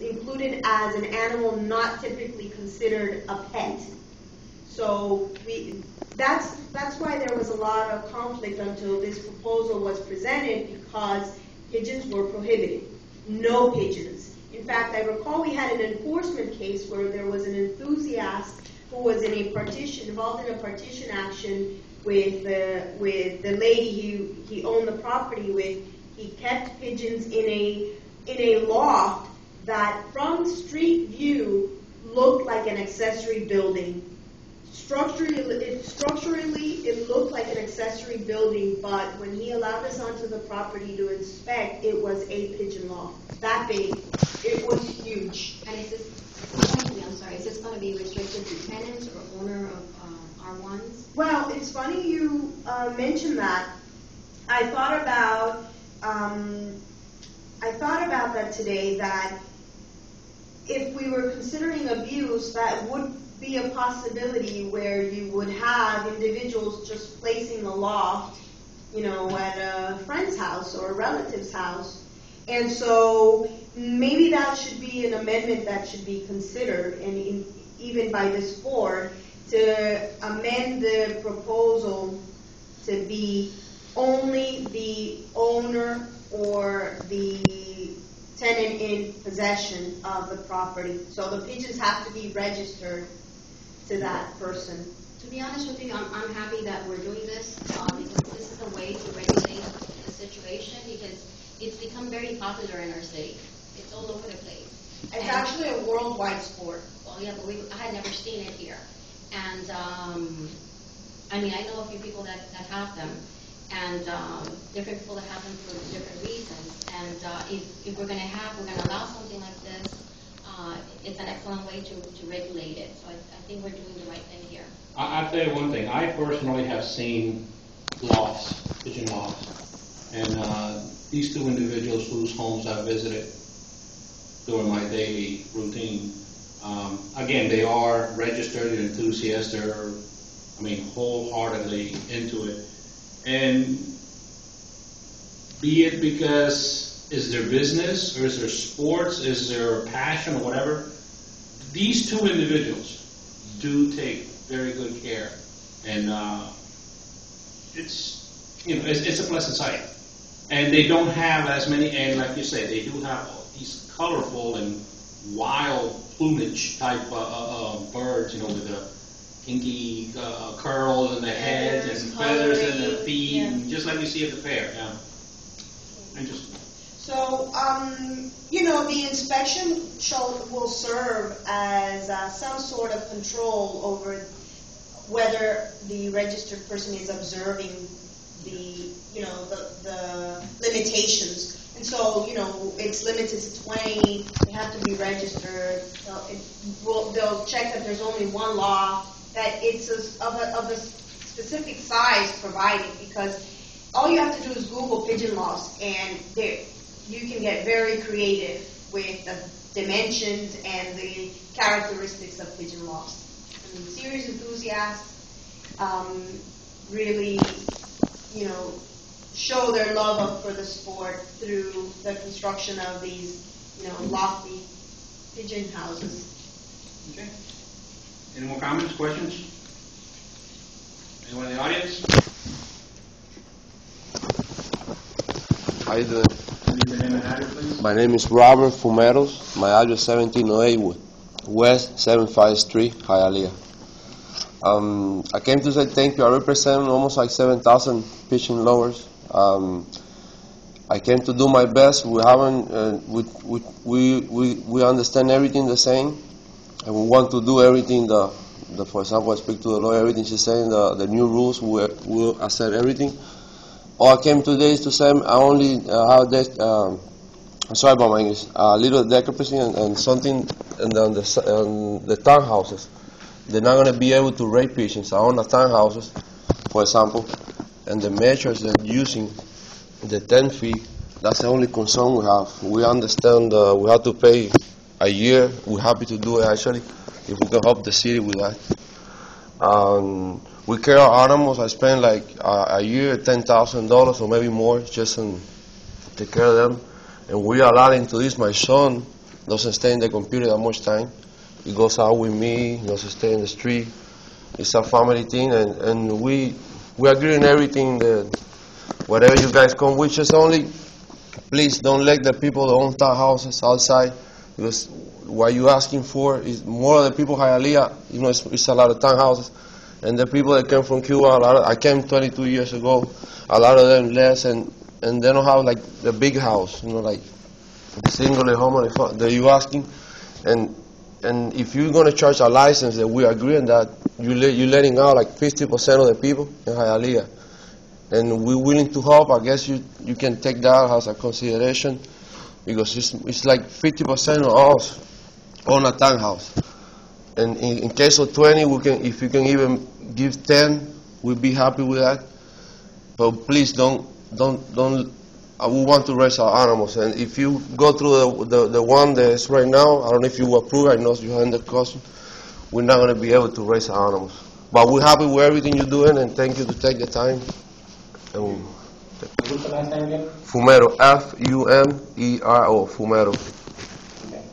included as an animal not typically considered a pet. So that's why there was a lot of conflict until this proposal was presented, because pigeons were prohibited. No pigeons. In fact, I recall we had an enforcement case where there was an enthusiast who was involved in a partition action with the lady he owned the property with. He kept pigeons in a loft that from street view looked like an accessory building. Structurally, it looked like an accessory building, but when he allowed us onto the property to inspect, it was a pigeon loft. That big. It was huge. And is this, is this going to be restricted to tenants or owner of R1s? Well, it's funny you mentioned that. I thought about that today, that if we were considering abuse, that would be a possibility where you would have individuals just placing a loft, at a friend's house or a relative's house. And so maybe that should be an amendment that should be considered, and even by this board, to amend the proposal to be only the owner or the tenant in possession of the property. So the pigeons have to be registered to that person. To be honest with you, I'm happy that we're doing this, because this is a way to regulate the situation, because it's become very popular in our city. It's all over the place. It's actually a worldwide sport. Well, yeah, but I had never seen it here. And I know a few people that have them, and different people that have them for different reasons. And if we're going to allow something like this, it's an excellent way to regulate it. So I think we're doing the right thing here. I'll tell you one thing. I personally have seen lofts, pigeon lofts, and these two individuals whose homes I visited during my daily routine, again, they are registered enthusiasts. They're, wholeheartedly into it. And be it because is their business, or is their sports, is their passion, or whatever, these two individuals do take very good care, and it's a pleasant sight. And they don't have as many, and like you say, they do have these colorful and wild plumage type birds, with the kinky curls in the head and feathers in the feet, and just like you see at the fair. Yeah. Interesting. So, the inspection will serve as some sort of control over whether the registered person is observing the limitations. And so, it's limited to 20. They have to be registered. So they'll check that there's only one law, that it's of a specific size provided, because all you have to do is Google pigeon lofts, and you can get very creative with the dimensions and the characteristics of pigeon lofts. Serious enthusiasts really, show their love for the sport through the construction of these, lofty pigeon houses. Okay. Any more comments, questions? Anyone in the audience? How you doing? Your name and address, please. My name is Robert Fumeros. My address 1708 West 75th Street, Hialeah. I came to say thank you. I represent almost like 7,000 pigeon lovers. I came to do my best. We haven't. We understand everything the same, and we want to do everything. For example, I speak to the lawyer. Everything she's saying. The new rules will accept everything. All I came today is to say I only have this. I'm sorry about my English. A little discrepancy and something on the townhouses. They're not going to be able to raise pigeons. I own the townhouses, for example, and the measures they're using, the 10 feet, that's the only concern we have. We understand we have to pay a year. We're happy to do it, actually, if we can help the city with that. We care our animals. I spend like a year $10,000 or maybe more just to take care of them. And we are allowing to this. My son doesn't stay in the computer that much time. He goes out with me, he doesn't stay in the street. It's a family thing, and we agree on everything. That whatever you guys come with, just only, please don't let the people that own townhouses outside, because what you're asking for is more of the people in Hialeah. You know, it's a lot of townhouses, and the people that came from Cuba. I came 22 years ago. A lot of them less, and they don't have like the big house. You know, like the single home that you're asking, and if you're going to charge a license that we agree on that, you're letting out like 50% of the people in Hialeah. And we're willing to help. I guess you can take that as a consideration, because it's like 50% of us own a townhouse. And in case of 20, if you can even give 10, we'll be happy with that. But please don't. We want to raise our animals, and if you go through the one that's right now, I don't know if you approve. I know you have the custom. We're not going to be able to raise our animals, but we're happy with everything you're doing, and thank you to take the time. And What's the last name again? Fumero, F-U-M-E-R-O, Fumero. Okay.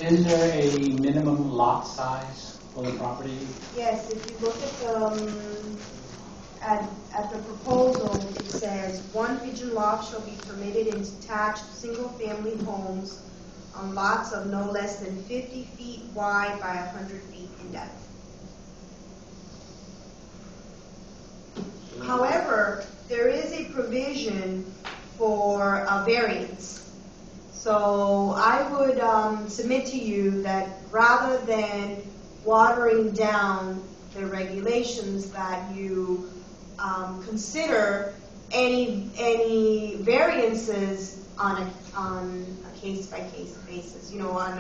Is there a minimum lot size for the property? Yes, if you look at the proposal, it says, one pigeon loft shall be permitted in detached single-family homes on lots of no less than 50 feet wide by 100 feet in depth. However, there is a provision for a variance. So I would submit to you that rather than watering down the regulations, that you consider any variances on a case-by-case basis. You know,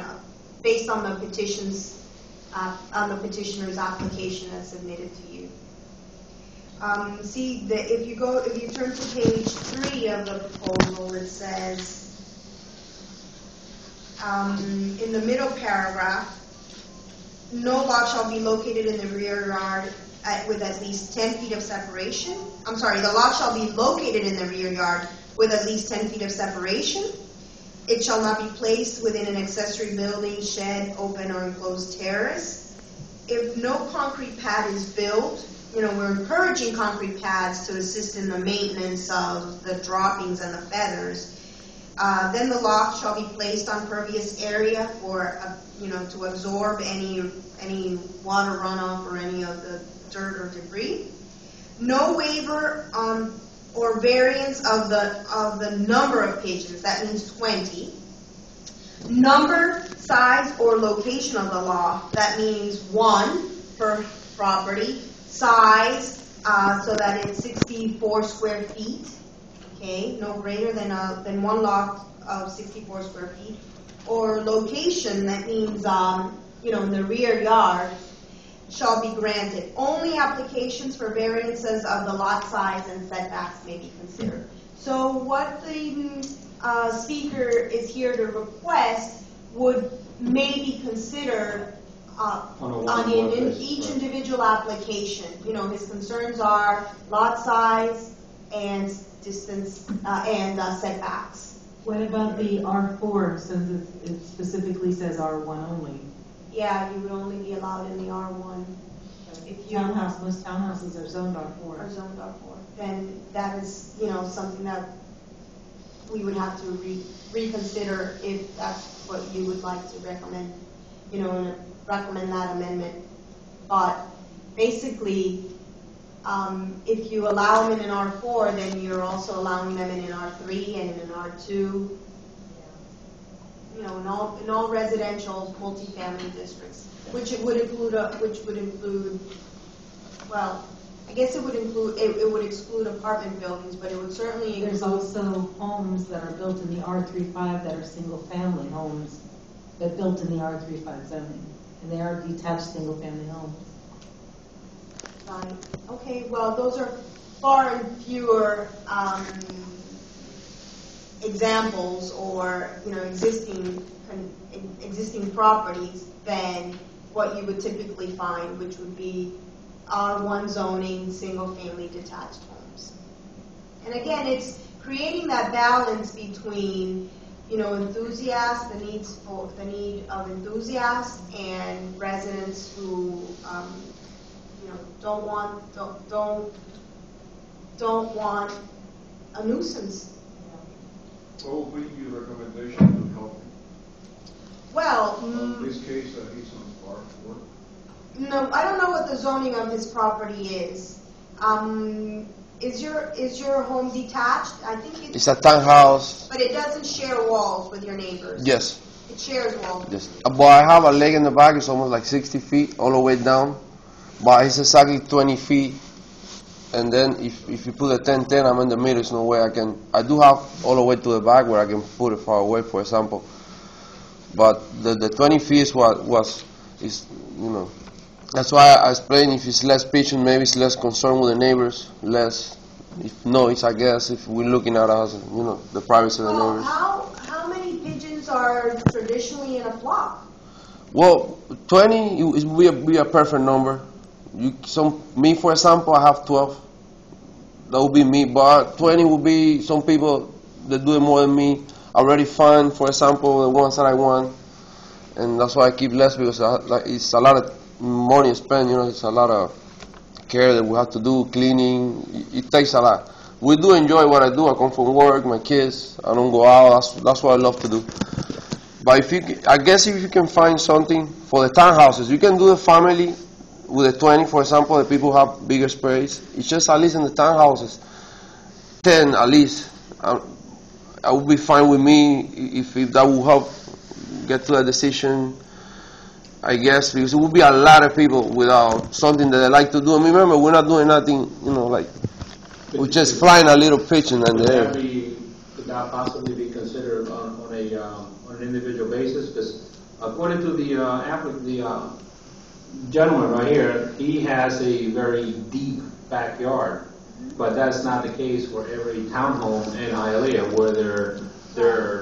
based on the petitions, on the petitioner's application that's submitted to you. See, if you turn to page 3 of the proposal, it says in the middle paragraph, no lot shall be located in the rear yard with at least 10 feet of separation. I'm sorry, the lot shall be located in the rear yard with at least 10 feet of separation. It shall not be placed within an accessory building, shed, open or enclosed terrace. If no concrete pad is built, you know, we're encouraging concrete pads to assist in the maintenance of the droppings and the feathers. Then the loft shall be placed on pervious area for, to absorb any water runoff or any of the dirt or debris. No waiver or variance of the number of pigeons. That means 20. Number, size, or location of the loft. That means 1 per property. Size, so that it's 64 square feet. Okay, no greater than one loft of 64 square feet. Or location, that means, in the rear yard, shall be granted. Only applications for variances of the lot size and setbacks may be considered. So what the speaker is here to request would maybe consider in each individual application. You know, his concerns are lot size and distance and setbacks. What about the R4, since it specifically says R1 only? Yeah, you would only be allowed in the R1. If you Most townhouses are zoned R4. Are zoned R4. Then that is, something that we would have to reconsider if that's what you would like to recommend, and recommend that amendment. But basically, if you allow them in an R4, then you're also allowing them in an R3 and in an R2. In all residential multifamily districts, which would include, well, I guess it would exclude apartment buildings, but it would certainly include. There's also homes that are built in the R35 that are single-family homes that built in the R35 zoning, and they are detached single-family homes. Right. Okay. Well, those are far and fewer examples or existing properties than what you would typically find, which would be R1 zoning, single-family detached homes. And again, creating that balance between, enthusiasts, the need of enthusiasts and residents who, don't want a nuisance. What will be your recommendation to help Well, in this case he's on bar for? no, I don't know what the zoning of his property is. Is your home detached? I think It's a townhouse. but it doesn't share walls with your neighbors. Yes. It shares walls. Yes. But I have a lake in the back. It's almost like 60 feet all the way down. But it's exactly 20 feet. And then if you put a 10-10, I'm in the middle. There's no way I can. I do have all the way to the back where I can put it far away, for example. But the 20 feet is that's why I explained if it's less pitching, maybe it's less concern with the neighbors, less noise, I guess, if we're looking at us, the privacy of the neighbors. How many pigeons are traditionally in a flock? Well, 20 would be a perfect number. Me, for example, I have 12. That would be me. But 20 would be some people that do it more than me. I already find, for example, the ones that I want. And that's why I keep less, because it's a lot of money spent. It's a lot of care that we have to do, cleaning. It takes a lot. We do enjoy what I do. I come from work, my kids. I don't go out. That's what I love to do. But I guess if you can find something for the townhouses, you can do the family with the 20, for example. The people have bigger space. It's just at least in the townhouses, 10 at least. I would be fine with me if that would help get to a decision. I guess, because it would be a lot of people without something that they like to do. And remember, we're not doing nothing, we're just flying a little pigeon in the air. Could that possibly be considered on an individual basis? Because according to the gentleman right here, he has a very deep backyard, but that's not the case for every townhome in Hialeah, where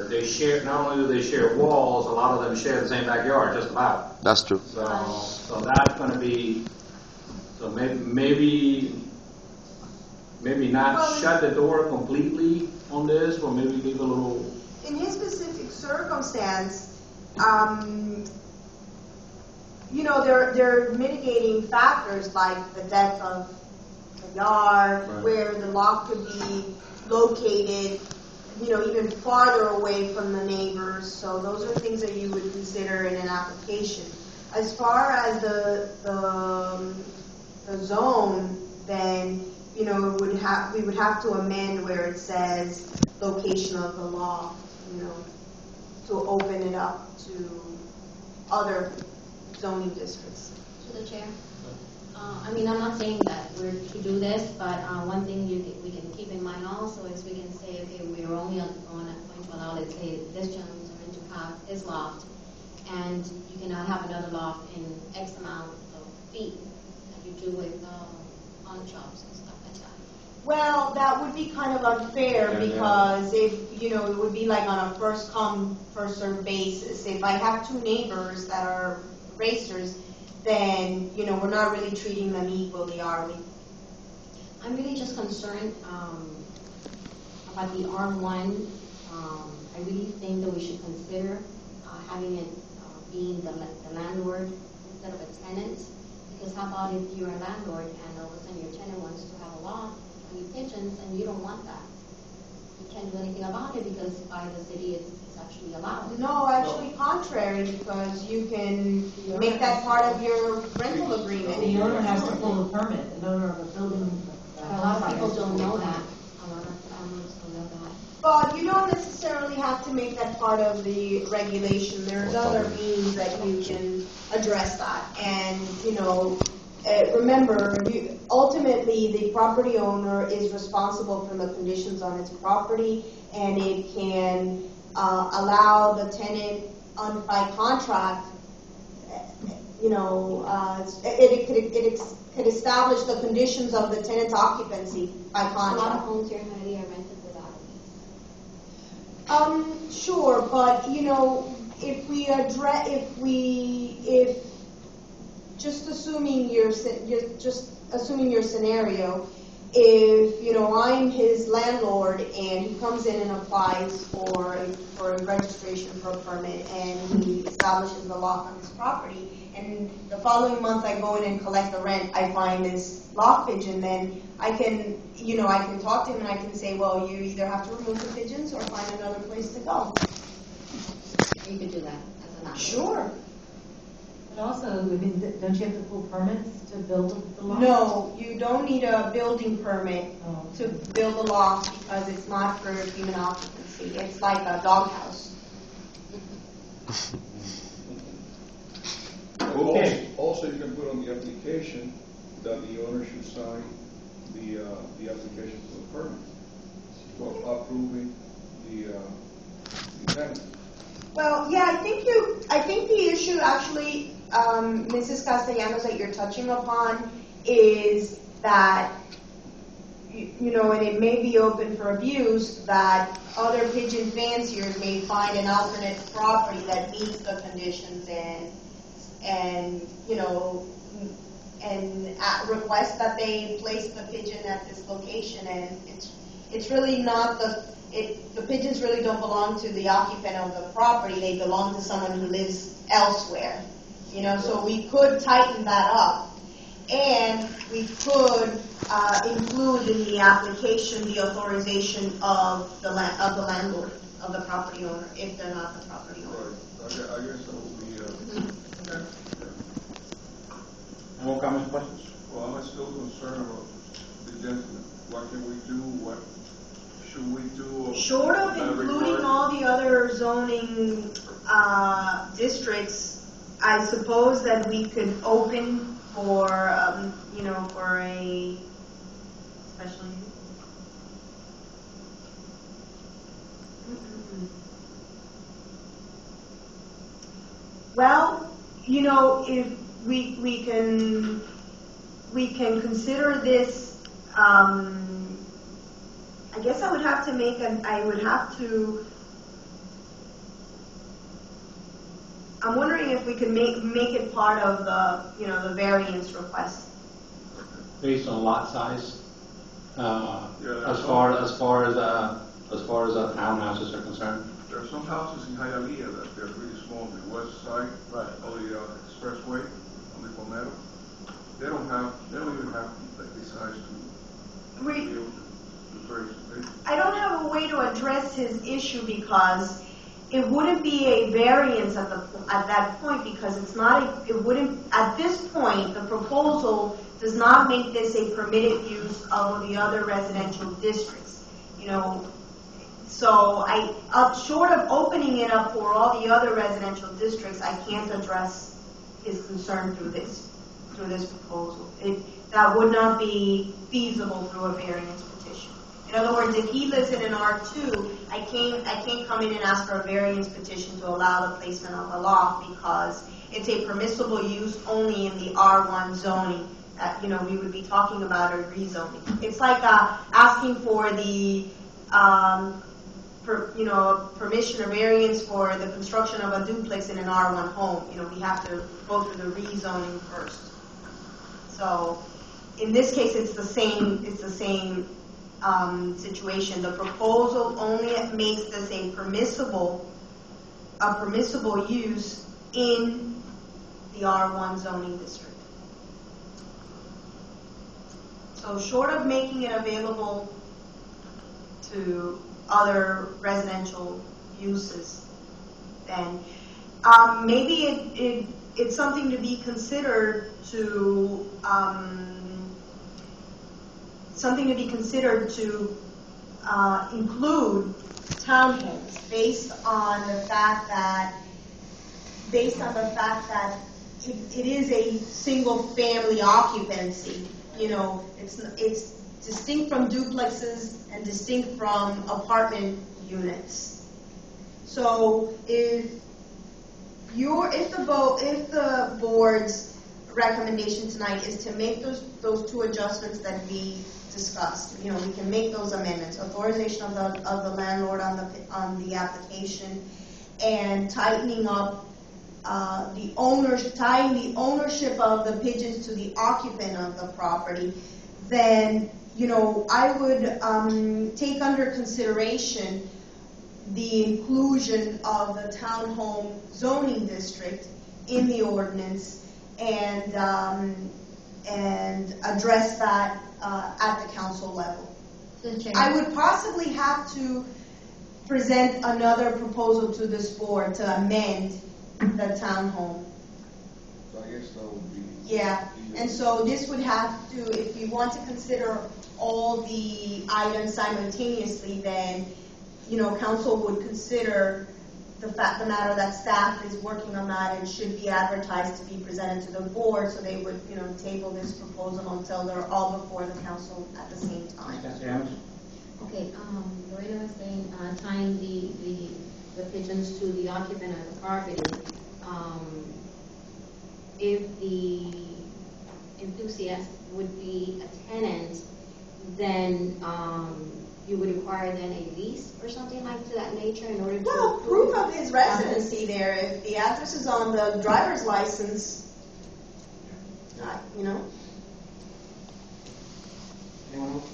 they share. Not only do they share walls, a lot of them share the same backyard, just about. That's true. So that's going to be. So maybe not shut the door completely on this, or maybe leave a little. In his specific circumstance, there are mitigating factors like the depth of the yard, Right. where the lot could be located, even farther away from the neighbors. So those are things that you would consider in an application. As far as the zone, then we would have to amend where it says location of the law, to open it up to other zoning districts. To the chair. I'm not saying that we're to do this, but one thing we can keep in mind also is we can say, okay, we're only going to allow, let's say, this gentleman's going to have his loft, and you cannot have another loft in X amount of feet, like you do with pawn shops and stuff like that. Well, that would be kind of unfair, because if, it would be like on a first come, first served basis. If I have two neighbors that are racers, then, we're not really treating them equally, are we? I'm really just concerned about the R1. I really think that we should consider having it being the landlord instead of a tenant. Because how about if you're a landlord and all of a sudden your tenant wants to have a loft, 20 pigeons, and you don't want that? You can't do anything about it because by the city it's actually allowed. No, actually contrary, because you can make that part of your rental agreement. The owner has to pull a permit, the owner of a building. A lot of people don't know that. A lot of families don't know that. But you don't necessarily have to make that part of the regulation. There's other means that you can address that. And, remember, ultimately the property owner is responsible for the conditions on its property, and it can allow the tenant by contract, it could establish the conditions of the tenant's occupancy by A lot of contract. homes here in Hialeah are rented without a lease. Sure, but just assuming your scenario, if, you know, I'm his landlord and he comes in and applies for a registration for a permit and he establishes the lock on his property, and the following month I go in and collect the rent, I find this lock pigeon, then I can, you know, I can talk to him and I can say, well, you either have to remove the pigeons or find another place to go. You could do that as an option. Sure. But also, I mean, don't you have to pull permits to build the loft? No, you don't need a building permit Oh. to build a loft because it's not for human occupancy. It's like a doghouse. Okay. Also, you can put on the application that the owner should sign the application for the permit, for approving the tenant. Well, yeah, I think the issue actually, Mrs. Castellanos, that you're touching upon is that, you know, and it may be open for abuse, that other pigeon fanciers may find an alternate property that meets the conditions and you know, and request that they place the pigeon at this location, and it's really not the pigeons really don't belong to the occupant of the property, they belong to someone who lives elsewhere. You know, so we could tighten that up, and we could include in the application the authorization of the landlord, of the property owner, if they're not the property owner. Right. I guess that would be. Okay. Any more comments, questions? Well, I'm still concerned about the gentleman. What can we do? What should we do? Short of in that including regard? all the other zoning districts, I suppose that we could open for, you know, for a special use. Well, you know, if we can consider this. I guess I would have to I'm wondering if we could make it part of the, you know, the variance request. Based on lot size, Yeah, as far as townhouses are concerned. There are some houses in Hialeah that they're really small on the west side of the expressway on the Palmetto. They don't even have like the size to be able to raise the pigeon. I don't have a way to address his issue because it wouldn't be a variance at that point, because it's not it wouldn't, at this point, the proposal does not make this a permitted use of the other residential districts. You know, so short of opening it up for all the other residential districts, I can't address his concern through this proposal. That would not be feasible through a variance petition. In other words, if he lives in an R2, I can't come in and ask for a variance petition to allow the placement of a loft because it's a permissible use only in the R1 zoning. You know, we would be talking about a rezoning. It's like asking for the permission or variance for the construction of a duplex in an R1 home. You know, we have to go through the rezoning first. So, in this case, it's the same situation. The proposal only makes this a permissible use in the R1 zoning district. So, short of making it available to other residential uses, then maybe it's something to be considered to include townhomes based on the fact that it is a single family occupancy. You know, it's distinct from duplexes and distinct from apartment units. So if the board's recommendation tonight is to make those two adjustments that we discussed, you know, we can make those amendments: authorization of the landlord on the application, and tightening up tying the ownership of the pigeons to the occupant of the property. Then I would take under consideration the inclusion of the townhome zoning district in the ordinance and address that at the council level. I would possibly have to present another proposal to this board to amend the townhome. So I guess that would be. Yeah, and so this would have to, if you want to consider all the items simultaneously, then, council would consider the matter that staff is working on that and should be advertised to be presented to the board, so they would, table this proposal until they're all before the council at the same time. Okay, Lorena was saying, tying the pigeons to the occupant of the property. If the enthusiast would be a tenant, then you would require then a lease or something like to that nature in order to... Well, proof of his residency there. If the address is on the driver's license, Anyone else?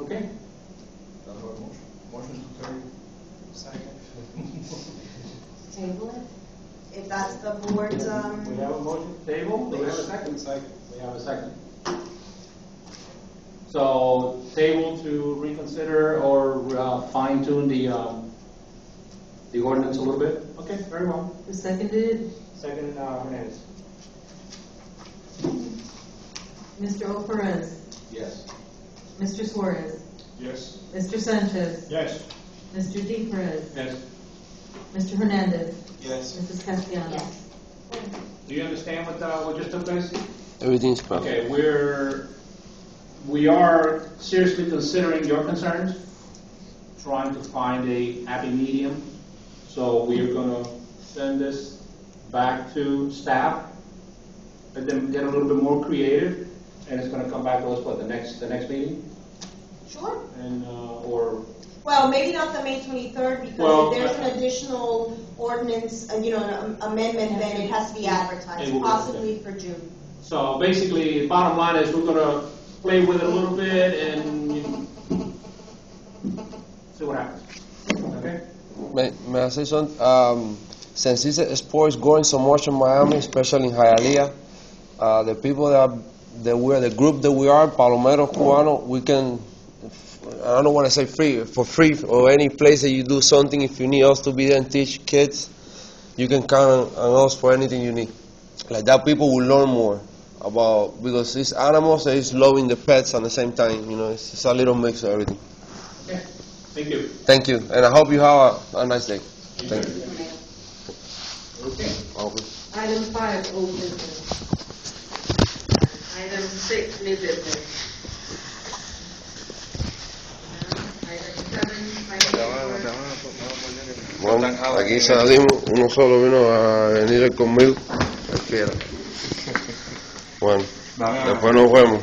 Okay. Motion to table. Second. Table it? if that's the board's, We have a motion to table. Do we have a second? Second. We have a second. So table to reconsider or fine tune the ordinance a little bit. Okay, very well. Who seconded? Second, Hernandez. Mr. O'Perez, Yes. Mr. Suarez, Yes. Mr. Sanchez, Yes. Mr. D. Perez, Yes. Mr. Hernandez, Yes. Mrs. Castellanos. Yes. Do you understand what just took place? Everything's fine. Okay, we are seriously considering your concerns, trying to find a happy medium. So we are going to send this back to staff, let them get a little bit more creative, and it's going to come back to us the next meeting, sure. and Well, maybe not the May 23rd, because Well, if there's an additional ordinance, an amendment, then it has to be It advertised, will be, possibly for June. so basically, bottom line is we're going to play with it a little bit and see what happens. Okay. May I say something? Since this sport is growing so much in Miami, especially in Hialeah, the people the group that we are, Palomero, Cubano, we can, I don't want to say for free, or any place that you do something, if you need us to be there and teach kids, you can count on us for anything you need. Like that, people will learn more about, because it's animals and it's loving the pets at the same time, it's a little mix of everything. Okay. Thank you. Thank you, and I hope you have a nice day. Thank you. Okay. Item 5, old business. Item 6, new business. Item 7, Bueno, aquí salimos, uno solo vino a venir conmigo. Bueno, después nos vemos.